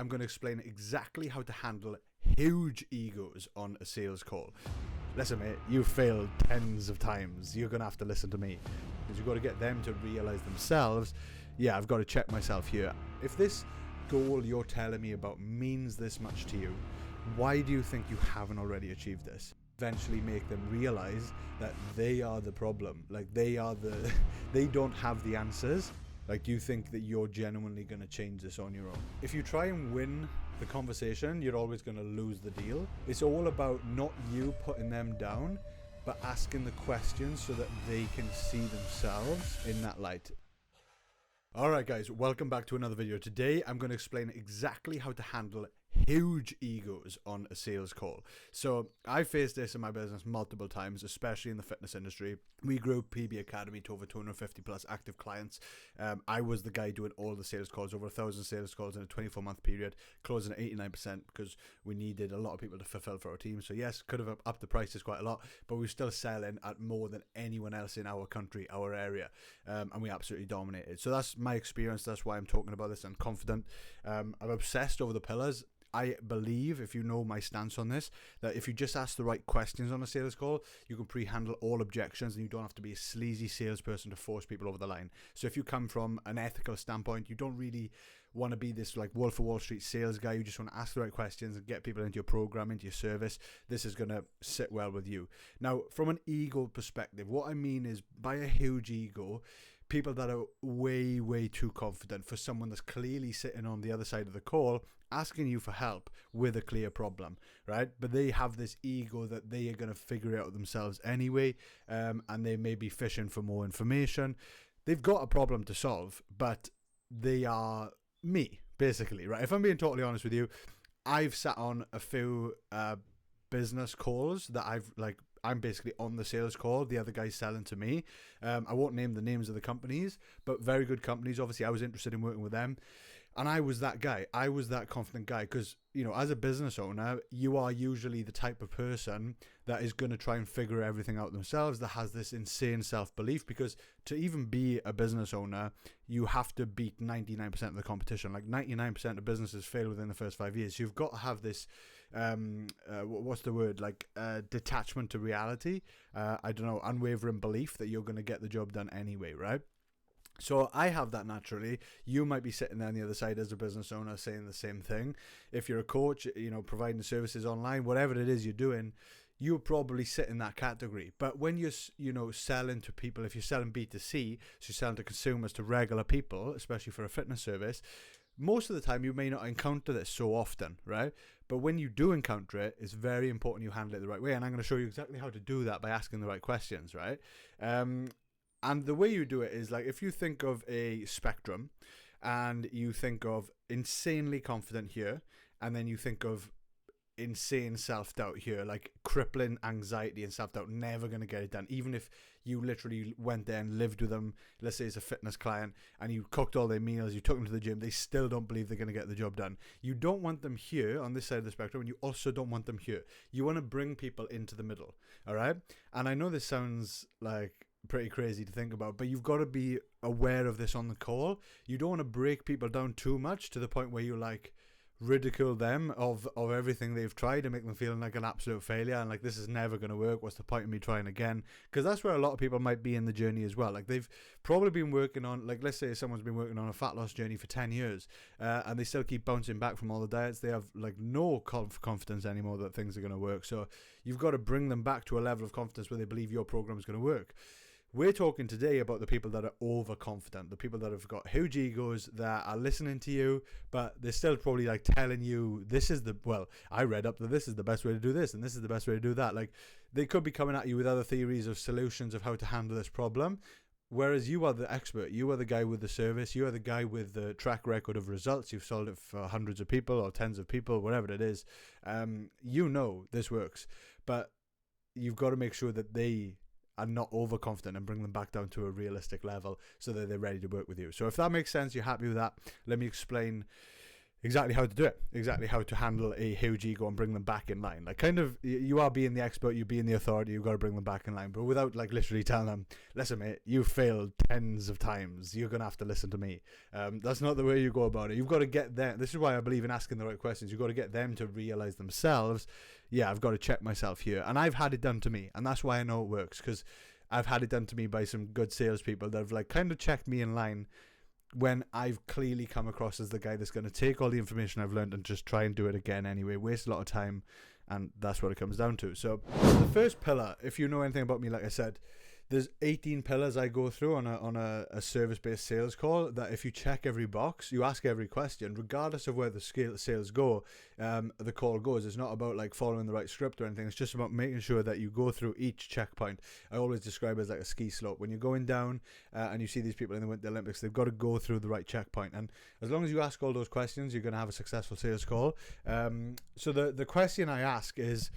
I'm going to explain exactly how to handle huge egos on a sales call. Listen, mate, you've failed tens of times. You're going to have to listen to me because you've got to get them to realize themselves, yeah, I've got to check myself here. If this goal you're telling me about means this much to you, why do you think you haven't already achieved this? Eventually make them realize that they are the problem. Like they don't have the answers. Like, do you think that you're genuinely going to change this on your own? If you try and win the conversation, you're always going to lose the deal. It's all about not you putting them down, but asking the questions so that they can see themselves in that light. Alright guys, welcome back to another video. Today I'm going to explain exactly how to handle huge egos on a sales call. So I faced this in my business multiple times, especially in the fitness industry. We grew PB Academy to over 250 plus active clients. I was the guy doing all the sales calls, over 1,000 sales calls in a 24-month period, closing at 89% because we needed a lot of people to fulfill for our team. So yes, could have upped the prices quite a lot, but we were still selling at more than anyone else in our country, our area, and we absolutely dominated. So that's my experience. That's why I'm talking about this. I'm confident. I'm obsessed over the pillars. I believe, if you know my stance on this, that if you just ask the right questions on a sales call, you can pre-handle all objections and you don't have to be a sleazy salesperson to force people over the line. So if you come from an ethical standpoint, you don't really want to be this like Wolf of Wall Street sales guy. You just want to ask the right questions and get people into your program, into your service. This is going to sit well with you. Now, from an ego perspective, what I mean is by a huge ego, people that are way too confident for someone that's clearly sitting on the other side of the call asking you for help with a clear problem, right? But they have this ego that they are going to figure it out themselves anyway, and they may be fishing for more information. They've got a problem to solve, but they are me, basically, right? If I'm being totally honest with you, I've sat on a few business calls that I'm basically on the sales call. The other guy's selling to me. I won't name the names of the companies, but very good companies. Obviously, I was interested in working with them. And I was that guy. I was that confident guy because, you know, as a business owner, you are usually the type of person that is going to try and figure everything out themselves, that has this insane self-belief, because to even be a business owner, you have to beat 99% of the competition. Like 99% of businesses fail within the first 5 years. So you've got to have this, what's the word? Like detachment to reality. I don't know, unwavering belief that you're going to get the job done anyway, right? So I have that naturally. You might be sitting there on the other side as a business owner saying the same thing. If you're a coach, you know, providing services online, whatever it is you're doing, you'll probably sit in that category. But when you're, you know, selling to people, if you're selling B2C, so you're selling to consumers, to regular people, especially for a fitness service, most of the time you may not encounter this so often, right? But when you do encounter it, it's very important you handle it the right way. And I'm going to show you exactly how to do that by asking the right questions, right? And the way you do it is like, if you think of a spectrum and you think of insanely confident here, and then you think of insane self-doubt here, like crippling anxiety and self-doubt, never going to get it done. Even if you literally went there and lived with them, let's say it's a fitness client, and you cooked all their meals, you took them to the gym, they still don't believe they're going to get the job done. You don't want them here on this side of the spectrum, and you also don't want them here. You want to bring people into the middle, all right? And I know this sounds like pretty crazy to think about, but you've got to be aware of this on the call. You don't want to break people down too much to the point where you like ridicule them of everything they've tried and make them feel like an absolute failure and like, this is never going to work, what's the point of me trying again? Because that's where a lot of people might be in the journey as well. Like, they've probably been working on, like, let's say someone's been working on a fat loss journey for 10 years and they still keep bouncing back from all the diets. They have like no confidence anymore that things are going to work. So you've got to bring them back to a level of confidence where they believe your program is going to work. We're talking today about the people that are overconfident, the people that have got huge egos, that are listening to you, but they're still probably like telling you, I read up that this is the best way to do this and this is the best way to do that. Like, they could be coming at you with other theories of solutions of how to handle this problem, whereas you are the expert. You are the guy with the service. You are the guy with the track record of results. You've sold it for hundreds of people or tens of people, whatever it is. You know this works, but you've got to make sure that they are not overconfident and bring them back down to a realistic level so that they're ready to work with you. So if that makes sense, you're happy with that, let me explain exactly how to do it, exactly how to handle a huge ego and bring them back in line. Like, kind of, you are being the expert, you being the authority, you've got to bring them back in line, but without like literally telling them, listen mate, you failed tens of times, you're gonna have to listen to me. That's not the way you go about it. You've got to get them. This is why I believe in asking the right questions. You've got to get them to realize themselves, yeah, I've got to check myself here. And I've had it done to me, and that's why I know it works, because I've had it done to me by some good salespeople that have like kind of checked me in line when I've clearly come across as the guy that's going to take all the information I've learned and just try and do it again anyway, waste a lot of time, and that's what it comes down to. So the first pillar, if you know anything about me, like I said, there's 18 pillars I go through on a service-based sales call, that if you check every box, you ask every question, regardless of where the sales go, the call goes. It's not about like following the right script or anything. It's just about making sure that you go through each checkpoint. I always describe it as like a ski slope. When you're going down and you see these people in the Winter Olympics, they've got to go through the right checkpoint. And as long as you ask all those questions, you're going to have a successful sales call. So the question I ask is,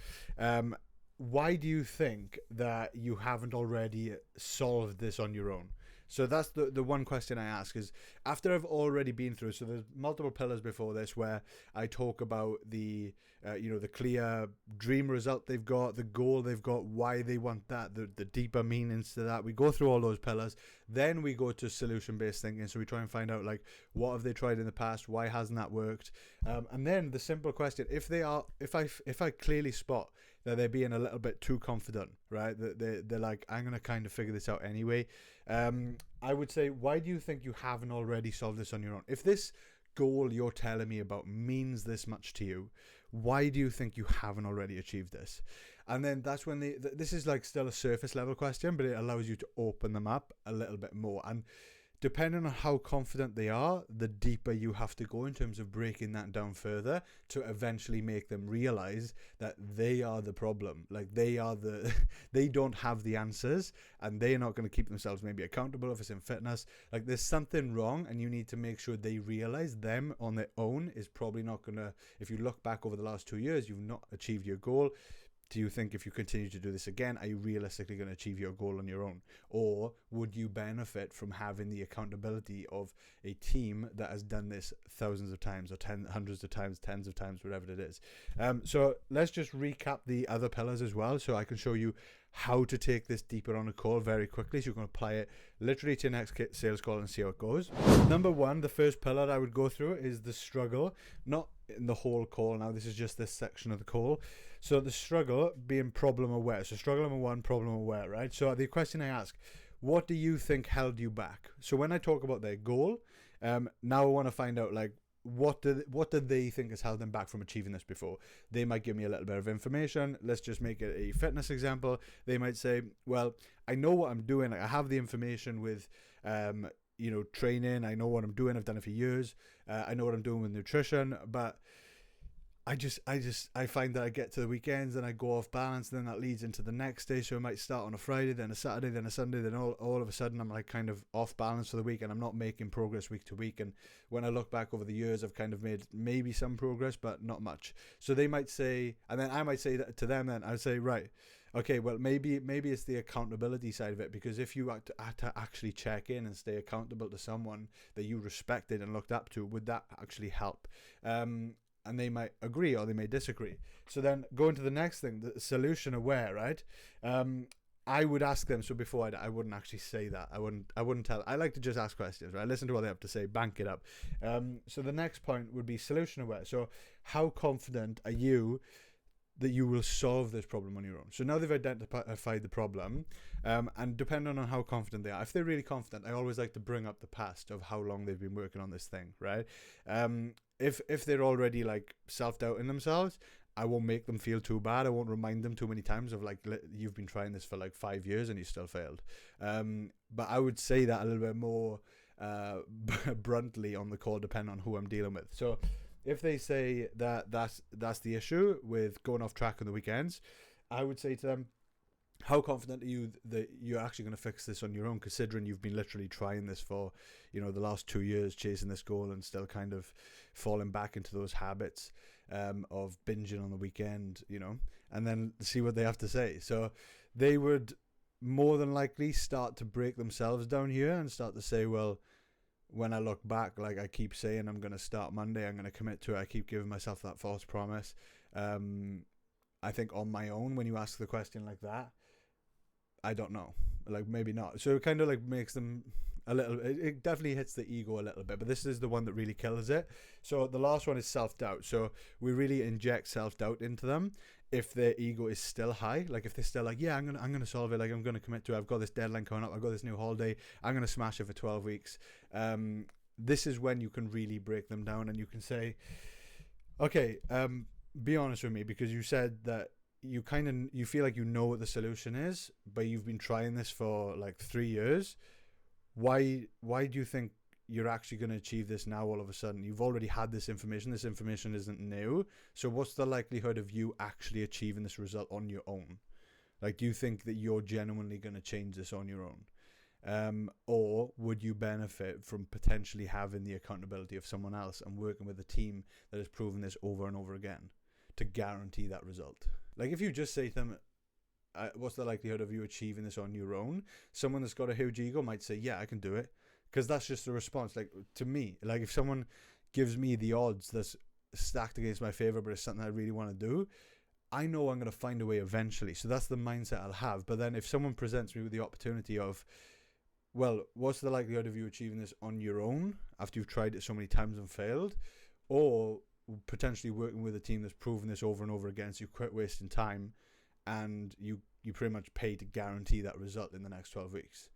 why do you think that you haven't already solved this on your own? So that's the one question I ask, is after I've already been through. So there's multiple pillars before this where I talk about the the clear dream result they've got, the goal they've got, why they want that, the deeper meanings to that. We go through all those pillars. Then we go to solution-based thinking. So we try and find out like, what have they tried in the past? Why hasn't that worked? And then the simple question: if I clearly spot that they're being a little bit too confident, right? That they're like, I'm gonna kind of figure this out anyway. I would say, why do you think you haven't already solved this on your own? If this goal you're telling me about means this much to you, why do you think you haven't already achieved this? And then that's when this is like still a surface level question, but it allows you to open them up a little bit more. And depending on how confident they are, the deeper you have to go in terms of breaking that down further to eventually make them realize that they are the problem. Like, they don't have the answers, and they're not going to keep themselves maybe accountable if it's in fitness. Like, there's something wrong, and you need to make sure they realize them on their own is probably not going to, if you look back over the last 2 years, you've not achieved your goal. Do you think if you continue to do this again, are you realistically going to achieve your goal on your own? Or would you benefit from having the accountability of a team that has done this thousands of times, or hundreds of times, tens of times, whatever it is? So let's just recap the other pillars as well, so I can show you how to take this deeper on a call very quickly, so you can apply it literally to your next sales call and see how it goes. Number one, the first pillar I would go through is the struggle, not in the whole call now, this is just this section of the call. So the struggle being problem aware. So struggle number one, problem aware, right? So the question I ask, what do you think held you back? So when I talk about their goal, now I want to find out, like, what do they think has held them back from achieving this before? They might give me a little bit of information. Let's just make it a fitness example. They might say, well, I know what I'm doing. Like, I have the information with training. I know what I'm doing. I've done it for years. I know what I'm doing with nutrition, but I find that I get to the weekends and I go off balance, and then that leads into the next day. So I might start on a Friday, then a Saturday, then a Sunday, then all of a sudden I'm like kind of off balance for the week, and I'm not making progress week to week. And when I look back over the years, I've kind of made maybe some progress, but not much. So they might say, and then I might say that to them, then I'd say, right, okay, well, maybe it's the accountability side of it, because if you had to actually check in and stay accountable to someone that you respected and looked up to, would that actually help? And they might agree or they may disagree. So then going to the next thing, the solution aware, right? I would ask them. So before I wouldn't actually say that. I wouldn't tell. I like to just ask questions, right? Listen to what they have to say, bank it up. So the next point would be solution aware. So how confident are you that you will solve this problem on your own? So now they've identified the problem, and depending on how confident they are, if they're really confident, I always like to bring up the past of how long they've been working on this thing, right? If they're already like self-doubting themselves, I won't make them feel too bad. I won't remind them too many times of like, you've been trying this for like 5 years and you still failed. But I would say that a little bit more bluntly on the call, depending on who I'm dealing with. So if they say that's the issue with going off track on the weekends, I would say to them, how confident are you that you're actually going to fix this on your own, considering you've been literally trying this for, the last 2 years, chasing this goal, and still kind of falling back into those habits of binging on the weekend, and then see what they have to say. So they would more than likely start to break themselves down here and start to say, well, when I look back, like I keep saying I'm going to start Monday, I'm going to commit to it, I keep giving myself that false promise. I think on my own, when you ask the question like that, I don't know, like maybe not. So it kind of like makes them a little, it definitely hits the ego a little bit, but this is the one that really kills it. So the last one is self-doubt. So we really inject self-doubt into them if their ego is still high. Like if they're still like, yeah, I'm gonna solve it, like I'm gonna commit to it, I've got this deadline coming up, I've got this new holiday, I'm gonna smash it for 12 weeks. This is when you can really break them down, and you can say, okay, be honest with me, because you said that you feel like you know what the solution is, but you've been trying this for like 3 years. Why do you think you're actually going to achieve this now all of a sudden? You've already had this information isn't new, so what's the likelihood of you actually achieving this result on your own? Like, do you think that you're genuinely going to change this on your own? Or would you benefit from potentially having the accountability of someone else and working with a team that has proven this over and over again to guarantee that result? Like, if you just say to them, what's the likelihood of you achieving this on your own? Someone that's got a huge ego might say, yeah, I can do it. Because that's just the response. Like, to me, like if someone gives me the odds that's stacked against my favor, but it's something I really want to do, I know I'm going to find a way eventually. So that's the mindset I'll have. But then if someone presents me with the opportunity of, well, what's the likelihood of you achieving this on your own after you've tried it so many times and failed? Or potentially working with a team that's proven this over and over again, so you quit wasting time and you pretty much pay to guarantee that result in the next 12 weeks.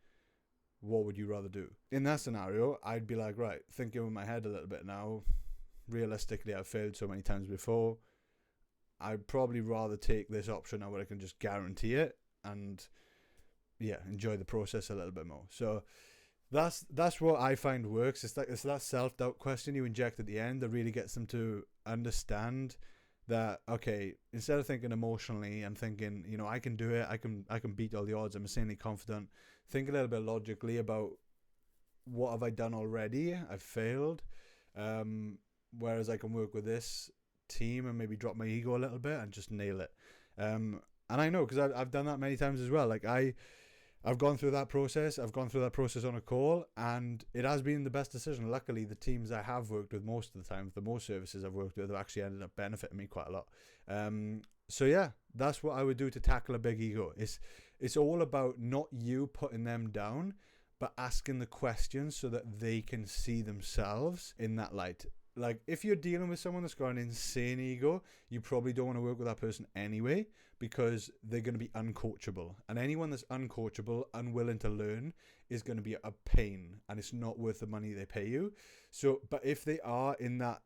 What would you rather do? In that scenario, I'd be like, right, thinking with my head a little bit now, realistically, I've failed so many times before. I'd probably rather take this option now where I can just guarantee it and, yeah, enjoy the process a little bit more. So that's what I find works. It's that self-doubt question you inject at the end that really gets them to understand that, okay, instead of thinking emotionally and thinking, you know, I can do it, I can beat all the odds, I'm insanely confident, think a little bit logically about what have I done already, I've failed, whereas I can work with this team and maybe drop my ego a little bit and just nail it. And I know, because I've done that many times as well. Like I've gone through that process. I've gone through that process on a call, and it has been the best decision. Luckily, the teams I have worked with most of the time, the most services I've worked with, have actually ended up benefiting me quite a lot. So yeah, that's what I would do to tackle a big ego. It's all about not you putting them down, but asking the questions so that they can see themselves in that light. Like, if you're dealing with someone that's got an insane ego, you probably don't want to work with that person anyway, because they're going to be uncoachable. And anyone that's uncoachable, unwilling to learn, is going to be a pain, and it's not worth the money they pay you. So, but if they are in that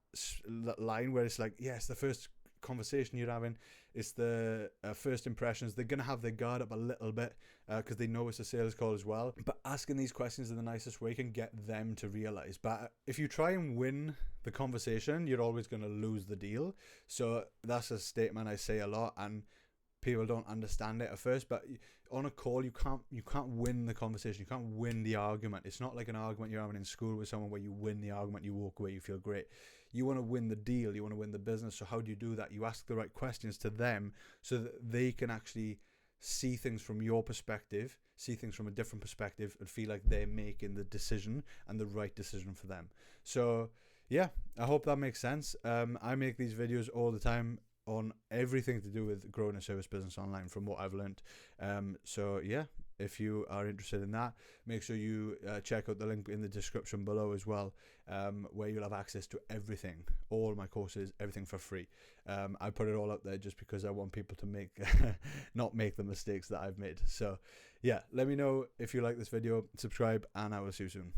line where it's like, yes, the first conversation you're having, it's the first impressions, they're going to have their guard up a little bit because they know it's a sales call as well. But asking these questions in the nicest way can get them to realize. But if you try and win the conversation, you're always going to lose the deal. So that's a statement I say a lot, and people don't understand it at first. But on a call, you can't win the conversation, you can't win the argument. It's not like an argument you're having in school with someone where you win the argument, you walk away, you feel great. You want to win the deal, you want to win the business. So how do you do that? You ask the right questions to them so that they can actually see things from your perspective, see things from a different perspective, and feel like they're making the decision and the right decision for them. So yeah, I hope that makes sense. I make these videos all the time on everything to do with growing a service business online from what I've learned. So yeah, if you are interested in that, make sure you check out the link in the description below as well, where you'll have access to everything, all my courses, everything for free. I put it all up there just because I want people to make not make the mistakes that I've made. So yeah, let me know if you like this video, subscribe, and I will see you soon.